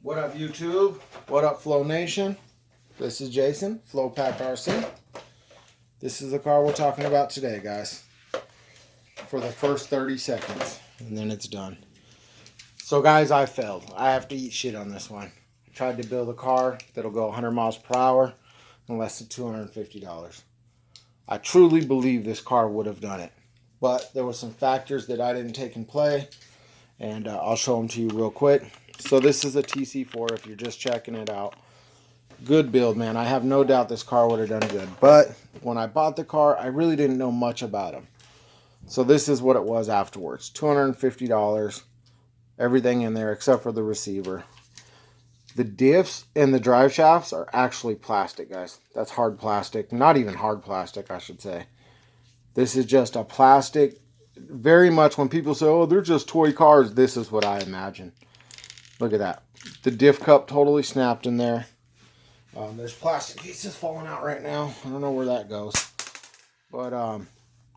What up, YouTube? What up, Flow Nation? This is Jason, Flow Pack RC. This is the car we're talking about today, guys. For the first 30 seconds, and then it's done. So, guys, I failed. I have to eat shit on this one. I tried to build a car that'll go 100 miles per hour in less than $250. I truly believe this car would have done it. But there were some factors that I didn't take in play, and I'll show them to you real quick. So this is a TC4 if you're just checking it out. Good build, man. I have no doubt this car would have done good. But when I bought the car, I really didn't know much about him. So this is what it was afterwards. $250. Everything in there except for the receiver. The diffs and the drive shafts are actually plastic, guys. That's hard plastic. Not even hard plastic, I should say. This is just a plastic. Very much when people say, oh, they're just toy cars, this is what I imagine. Look at that. The diff cup totally snapped in there. There's plastic pieces falling out right now. I don't know where that goes. But,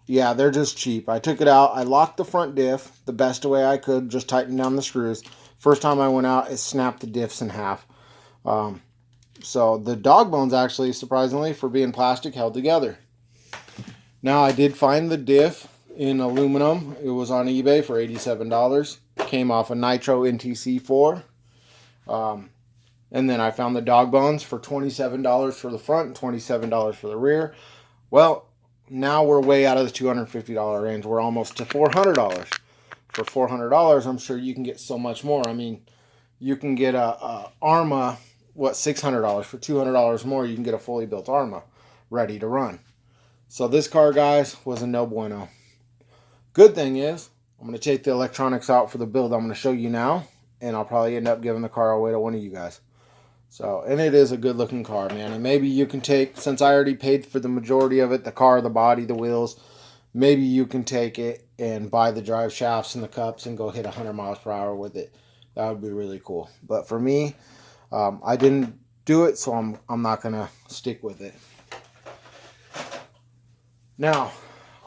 yeah, they're just cheap. I took it out. I locked the front diff the best way I could. Just tightened down the screws. First time I went out, it snapped the diffs in half. So the dog bones actually, surprisingly, for being plastic, held together. Now, I did find the diff in aluminum. It was on eBay for $87. Came off a Nitro NTC4. And then I found the dog bones for $27 for the front and $27 for the rear. Well, now we're way out of the $250 range. We're almost to $400. For $400, I'm sure you can get so much more. I mean, you can get a Arma, what, $600. For $200 more, you can get a fully built Arma ready to run. So this car, guys, was a no bueno. Good thing is, I'm going to take the electronics out for the build I'm going to show you now, and I'll probably end up giving the car away to one of you guys. So, and it is a good looking car, man. And maybe you can take, since I already paid for the majority of it, the car, the body, the wheels, maybe you can take it and buy the drive shafts and the cups and go hit 100 miles per hour with it. That would be really cool. But for me, I didn't do it, so I'm not going to stick with it. Now,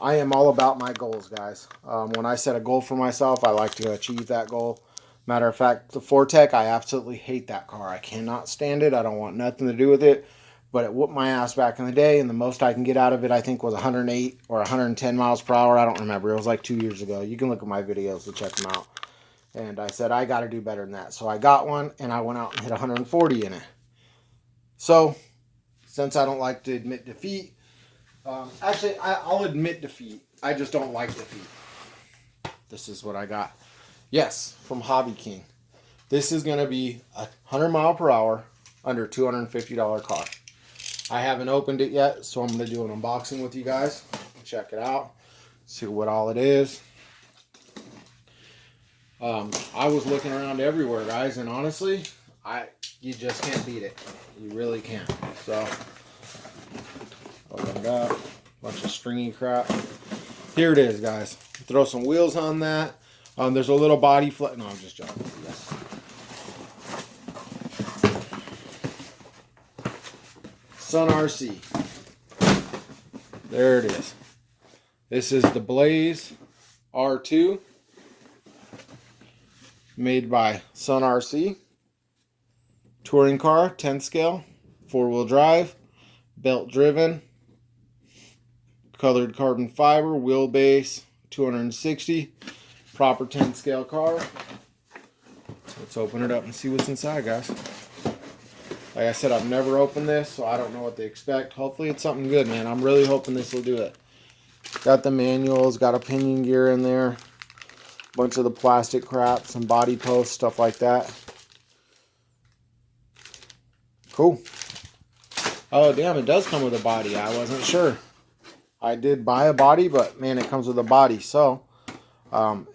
I am all about my goals, guys. When I set a goal for myself, I like to achieve that goal. Matter of fact, the Fortec, I absolutely hate that car. I cannot stand it. I don't want nothing to do with it. But it whooped my ass back in the day, and the most I can get out of it, I think, was 108 or 110 miles per hour. I don't remember. It was like 2 years ago. You can look at my videos to check them out. And I said, I got to do better than that. So I got one, and I went out and hit 140 in it. So, since I don't like to admit defeat, actually, I'll admit defeat. I just don't like defeat. This is what I got. Yes, from HOBBYKING. This is going to be a 100 mile per hour, under $250 car. I haven't opened it yet, so I'm going to do an unboxing with you guys. Check it out. See what all it is. I was looking around everywhere, guys, and honestly, you just can't beat it. You really can't. So, open it up. Bunch of stringy crap. Here it is, guys. Throw some wheels on that. There's a little body flip. No, I'm just joking. Yes. Sun RC. There it is. This is the Blaze R2. Made by Sun RC. Touring car, 10 scale. 4-wheel drive. Belt driven. Colored carbon fiber. Wheelbase 260. Proper 10 scale car. Let's open it up and see what's inside, guys. Like I said, I've never opened this, so I don't know what to expect. Hopefully it's something good, man. I'm really hoping this will do it. Got the manuals, got a pinion gear in there. Bunch of the plastic crap, some body posts, stuff like that. Cool. Oh, damn, it does come with a body. I wasn't sure. I did buy a body, but, man, it comes with a body, so...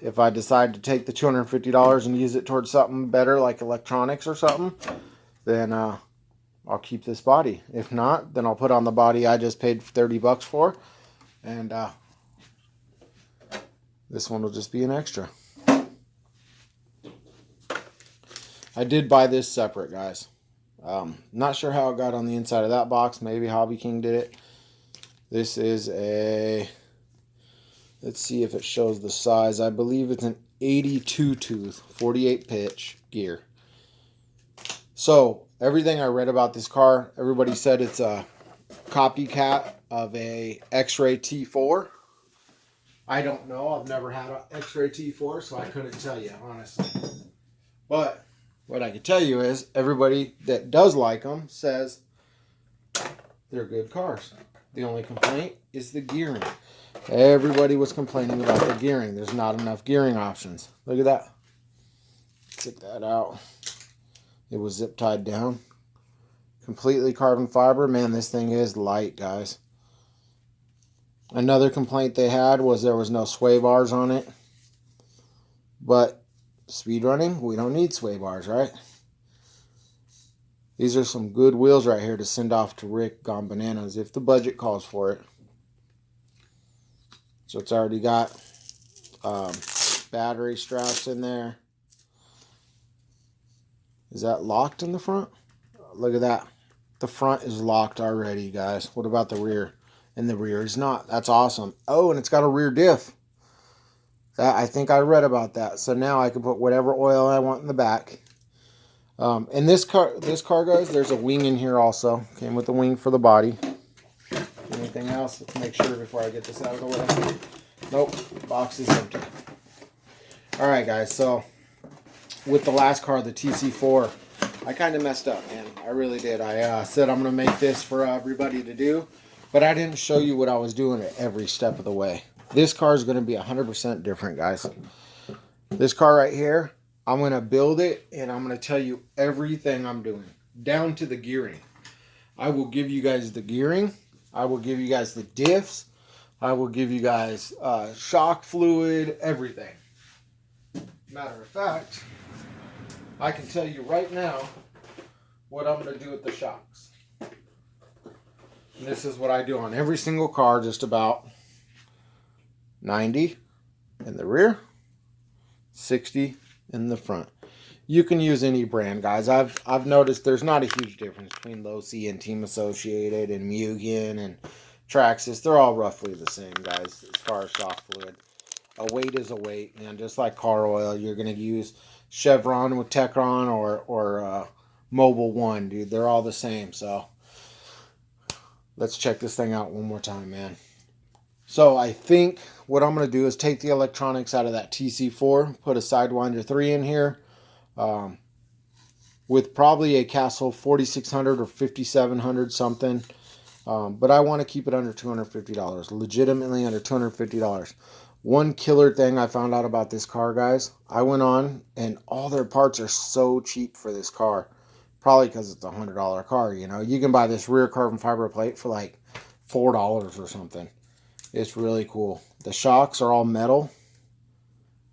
if I decide to take the $250 and use it towards something better like electronics or something, then I'll keep this body. If not, then I'll put on the body I just paid 30 bucks for, and this one will just be an extra. I did buy this separate, guys. Not sure how it got on the inside of that box. Maybe HOBBYKING did it. This is a... Let's see if it shows the size. I believe it's an 82 tooth, 48 pitch gear. So everything I read about this car, everybody said it's a copycat of a X-Ray T4. I don't know. I've never had an X-Ray T4, so I couldn't tell you, honestly. But what I can tell you is everybody that does like them says they're good cars. The only complaint is the gearing. Everybody was complaining about the gearing. There's not enough gearing options. Look at that. Check that out. It was zip tied down. Completely carbon fiber. Man, this thing is light, guys. Another complaint they had was there was no sway bars on it. But speed running, we don't need sway bars, right? These are some good wheels right here to send off to Rick Gone Bananas if the budget calls for it. So it's already got battery straps in there. Is that locked in the front? Look at that. The front is locked already, guys. What about the rear? And the rear is not. That's awesome. Oh, and it's got a rear diff. I think I read about that. So now I can put whatever oil I want in the back. And this car, guys, there's a wing in here also. Came with the wing for the body. Anything else? Let's make sure before I get this out of the way. Nope, box is empty. All right, guys. So with the last car, the TC4, I kind of messed up, man. I really did. I said I'm going to make this for everybody to do, but I didn't show you what I was doing at every step of the way. This car is going to be 100% different, guys. This car right here, I'm going to build it, and I'm going to tell you everything I'm doing, down to the gearing. I will give you guys the gearing. I will give you guys the diffs. I will give you guys shock fluid, everything. Matter of fact, I can tell you right now what I'm going to do with the shocks. And this is what I do on every single car, just about. 90 in the rear, 60 in the front. You can use any brand, guys. I've noticed there's not a huge difference between Losi and Team Associated and Mugen and Traxxas. They're all roughly the same, guys, as far as shock fluid. A weight is a weight, man. Just like car oil, you're going to use Chevron with Techron or Mobil 1, dude. They're all the same. So let's check this thing out one more time, man. So I think what I'm going to do is take the electronics out of that TC4, put a Sidewinder 3 in here with probably a Castle 4600 or 5700 something. But I want to keep it under $250, legitimately under $250. One killer thing I found out about this car, guys, I went on and all their parts are so cheap for this car. Probably because it's a $100 car, you know. You can buy this rear carbon fiber plate for like $4 or something. It's really cool. The shocks are all metal.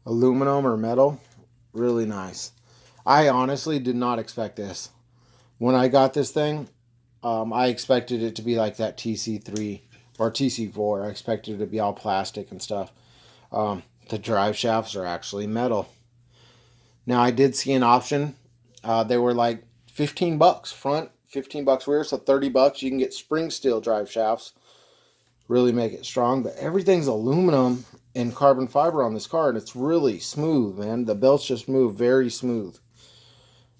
Aluminum or metal. Really nice. I honestly did not expect this. When I got this thing, I expected it to be like that TC3 or TC4. I expected it to be all plastic and stuff. The drive shafts are actually metal. Now, I did see an option. They were like 15 bucks front, 15 bucks rear, so 30 bucks. You can get spring steel drive shafts. Really make it strong, but everything's aluminum and carbon fiber on this car, and it's really smooth, man. The belts just move very smooth.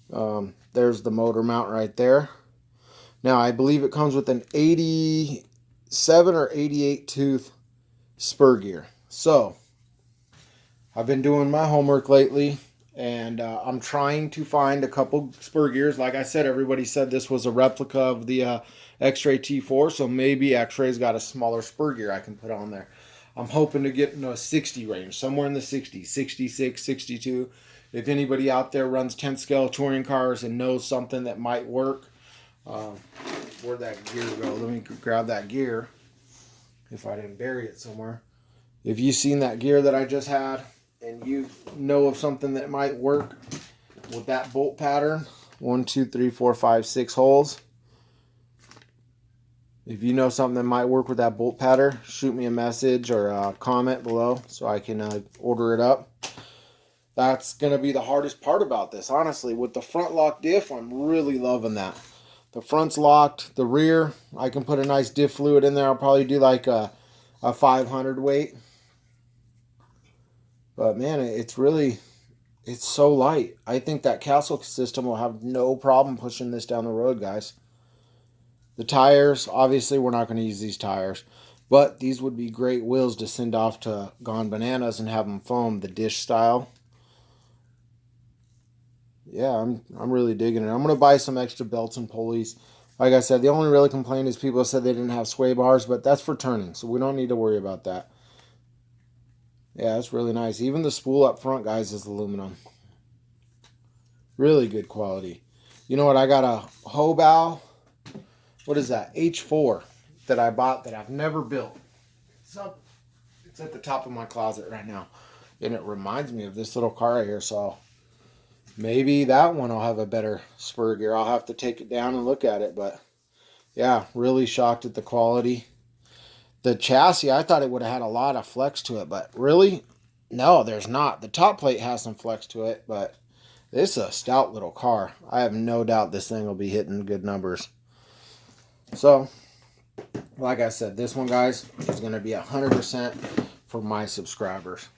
There's the motor mount right there. Now, I believe it comes with an 87 or 88 tooth spur gear. So, I've been doing my homework lately, and I'm trying to find a couple spur gears. Like I said, everybody said this was a replica of the X-Ray T4, so maybe X-Ray's got a smaller spur gear I can put on there. I'm hoping to get into a 60 range, somewhere in the 60s, 66, 62. If anybody out there runs 10 scale touring cars and knows something that might work, where'd that gear go? Let me grab that gear, if I didn't bury it somewhere. If you've seen that gear that I just had, and you know of something that might work with that bolt pattern, 1, 2, 3, 4, 5, 6 holes. If you know something that might work with that bolt pattern, shoot me a message or a comment below so I can order it up. That's going to be the hardest part about this, honestly. With the front lock diff, I'm really loving that. The front's locked. The rear, I can put a nice diff fluid in there. I'll probably do like a 500 weight. But man, it's really It's so light. I think that castle system will have no problem pushing this down the road, guys. The tires, obviously we're not going to use these tires, but these would be great wheels to send off to Gone Bananas and have them foam the dish style. Yeah, I'm really digging it. I'm going to buy some extra belts and pulleys. Like I said, the only really complaint is people said they didn't have sway bars, but that's for turning, so we don't need to worry about that. Yeah, that's really nice. Even the spool up front, guys, is aluminum. Really good quality. You know what? I got a Hobal, what is that? H4 that I bought that I've never built. It's at the top of my closet right now. And it reminds me of this little car right here, so maybe that one will have a better spur gear. I'll have to take it down and look at it, but yeah, really shocked at the quality. The chassis, I thought it would have had a lot of flex to it, but really, no, there's not. The top plate has some flex to it, but this is a stout little car. I have no doubt this thing will be hitting good numbers. So, like I said, this one, guys, is going to be 100% for my subscribers.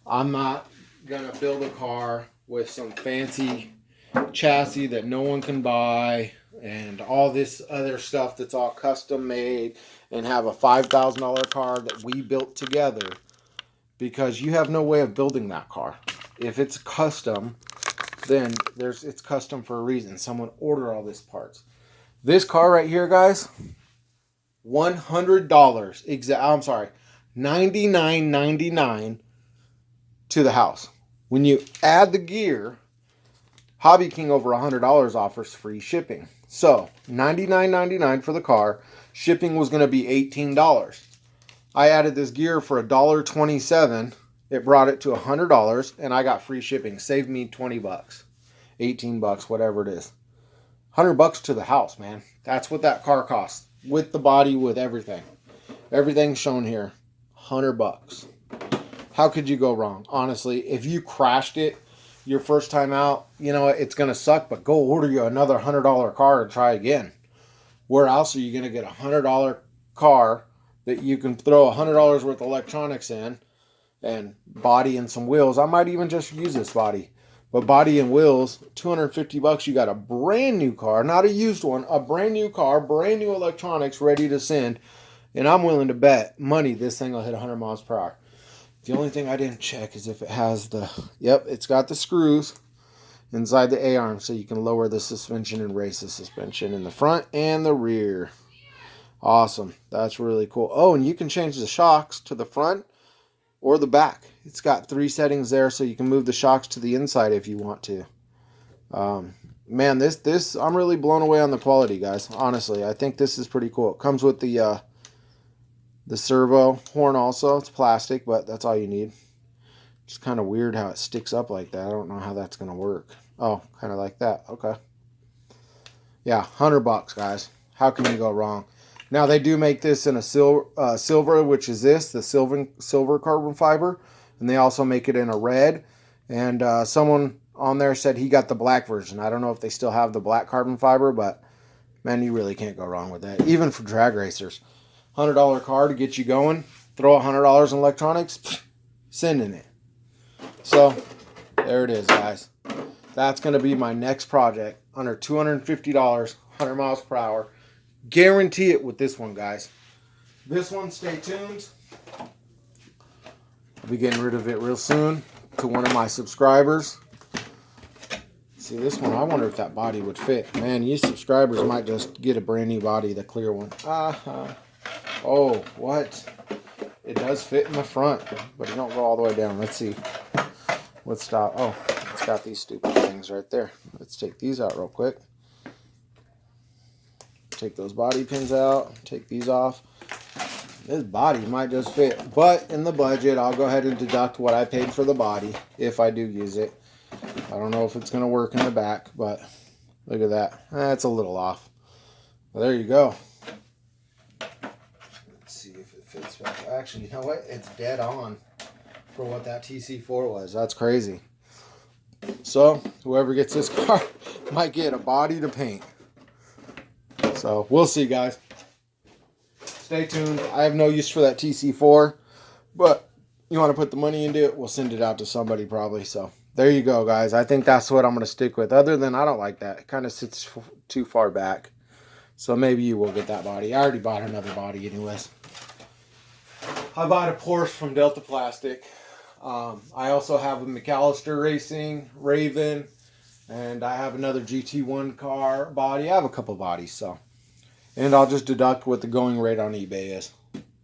I'm not going to build a car with some fancy chassis that no one can buy and all this other stuff that's all custom made and have a $5,000 car that we built together, because you have no way of building that car. If it's custom, then it's custom for a reason. Someone ordered all these parts. This car right here, guys, $100. I'm sorry, $99.99 to the house. When you add the gear, HOBBYKING over $100 offers free shipping. So $99.99 for the car. Shipping was going to be $18. I added this gear for $1.27. It brought it to $100, and I got free shipping. Saved me 20 bucks, 18 bucks, whatever it is. 100 bucks to the house, man. That's what that car costs, with the body, with everything. Everything's shown here. 100 bucks. How could you go wrong? Honestly, if you crashed it your first time out, you know, it's going to suck, but go order you another $100 car and try again. Where else are you going to get a $100 car that you can throw $100 worth of electronics in and body and some wheels? I might even just use this body. But body and wheels, 250 bucks, you got a brand new car, not a used one, a brand new car, brand new electronics ready to send. And I'm willing to bet money this thing will hit 100 miles per hour. The only thing I didn't check is if it has the, yep, it's got the screws inside the A-arm, so you can lower the suspension and raise the suspension in the front and the rear. Awesome. That's really cool. Oh, and you can change the shocks to the front or the back. It's got 3 settings there, so you can move the shocks to the inside if you want to. Man, this I'm really blown away on the quality, guys. Honestly, I think this is pretty cool. It comes with the servo horn also. It's plastic, but that's all you need. It's kind of weird how it sticks up like that. I don't know how that's going to work. Oh, kind of like that. Okay. Yeah, 100 bucks, guys. How can you go wrong? Now, they do make this in a silver, which is this, the silver carbon fiber. And they also make it in a red. And someone on there said he got the black version. I don't know if they still have the black carbon fiber, but, man, you really can't go wrong with that. Even for drag racers. $100 car to get you going. Throw $100 in electronics. Sending it. So, there it is, guys. That's going to be my next project. Under $250, 100 miles per hour. Guarantee it with this one, guys. This one, stay tuned. I'll be getting rid of it real soon to one of my subscribers. See, this one, I wonder if that body would fit. Man, you subscribers might just get a brand new body, the clear one. Oh, what? It does fit in the front, but it don't go all the way down. Let's see. Let's stop. Oh, it's got these stupid things right there. Let's take these out real quick. Take those body pins out. Take these off. This body might just fit, but in the budget, I'll go ahead and deduct what I paid for the body if I do use it. I don't know if it's going to work in the back, but look at that. That's a little off. Well, there you go. Let's see if it fits back. Actually, you know what? It's dead on for what that TC4 was. That's crazy. So, whoever gets this car might get a body to paint. So, we'll see, guys. Stay tuned. I have no use for that TC4, but you want to put the money into it, we'll send it out to somebody probably. So, there you go, guys. I think that's what I'm going to stick with. Other than I don't like that. It kind of sits too far back. So maybe you will get that body. I already bought another body anyways. I bought a Porsche from Delta Plastic. I also have a McAllister Racing, Raven, and I have another GT1 car body. I have a couple bodies, so. And I'll just deduct what the going rate on eBay is.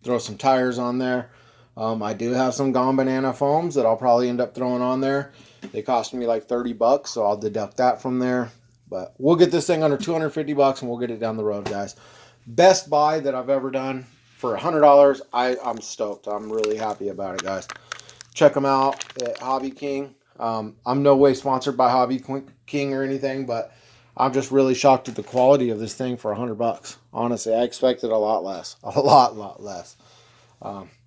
Throw some tires on there. I do have some Gone Banana foams that I'll probably end up throwing on there. They cost me like 30 bucks, so I'll deduct that from there. But we'll get this thing under 250 bucks and we'll get it down the road, guys. Best buy that I've ever done for $100. I'm stoked. I'm really happy about it, guys. Check them out at Hobby King. I'm no way sponsored by Hobby King or anything, but I'm just really shocked at the quality of this thing for 100 bucks. Honestly, I expected a lot less. A lot less.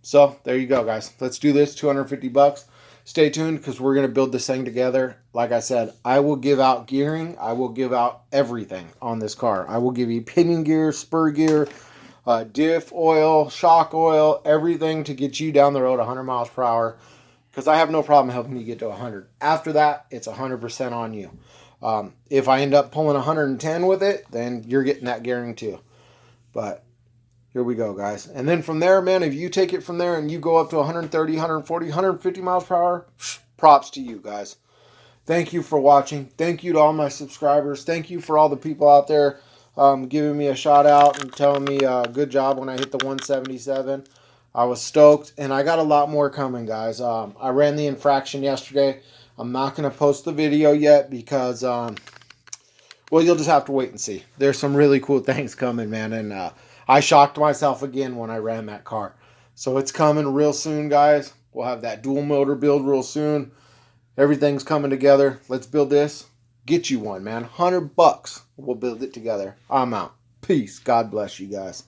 So there you go, guys. Let's do this. 250 bucks. Stay tuned because we're going to build this thing together. Like I said, I will give out gearing. I will give out everything on this car. I will give you pinion gear, spur gear, diff oil, shock oil, everything to get you down the road 100 miles per hour. Because I have no problem helping you get to 100. After that, it's 100% on you. If I end up pulling 110 with it, then you're getting that gearing too. But here we go, guys. And then from there, man, if you take it from there and you go up to 130, 140, 150 miles per hour, props to you, guys. Thank you for watching. Thank you to all my subscribers. Thank you for all the people out there giving me a shout out and telling me good job when I hit the 177. I was stoked, and I got a lot more coming, guys. I ran the infraction yesterday. I'm not going to post the video yet because, well, you'll just have to wait and see. There's some really cool things coming, man, and I shocked myself again when I ran that car. So it's coming real soon, guys. We'll have that dual motor build real soon. Everything's coming together. Let's build this. Get you one, man. 100 bucks. We'll build it together. I'm out. Peace. God bless you guys.